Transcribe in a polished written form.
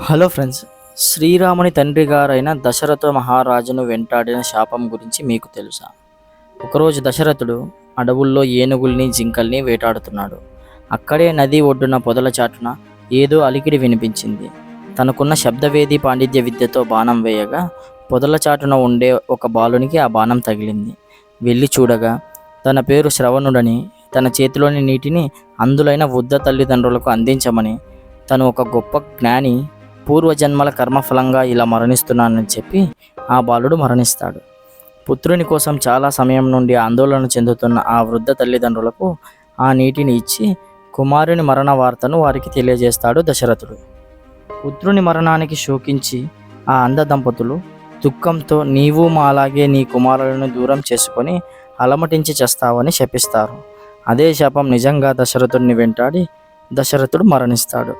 Hello friends, శ్రీరాముని తండ్రి గారైన దశరథ మహారాజును వెంటాడిన శాపం గురించి మీకు తెలుసా? ఒకరోజు దశరథుడు అడవుల్లో ఏనుగుల్ని జింకల్ని వేటాడుతున్నాడు. అక్కడే నది ఒడ్డున పొదల చాటున ఏదో అలికిడి వినిపించింది. తనకున్న శబ్దవేది పాండిత్య విద్యతో బాణం వేయగా పొదల చాటున ఉండే ఒక బాలునికి ఆ బాణం తగిలింది. వెళ్ళి చూడగా తన పేరు శ్రవణుడని, తన చేతిలోని నీటిని అందులైన వృద్ధ తల్లిదండ్రులకు అందించమని, తను ఒక గొప్ప జ్ఞాని, పూర్వజన్మల కర్మఫలంగా ఇలా మరణిస్తున్నానని చెప్పి ఆ బాలుడు మరణిస్తాడు. పుత్రుని కోసం చాలా సమయం నుండి ఆందోళన చెందుతున్న ఆ వృద్ధ తల్లిదండ్రులకు ఆ నీటిని ఇచ్చి కుమారుని మరణ వార్తను వారికి తెలియజేస్తాడు దశరథుడు. పుత్రుని మరణానికి శోకించి ఆ అంధ దంపతులు దుఃఖంతో నీవు మాలాగే నీ కుమారులను దూరం చేసుకొని అలమటించి చేస్తావని శపిస్తారు. అదే శాపం నిజంగా దశరథుడిని వెంటాడి దశరథుడు మరణిస్తాడు.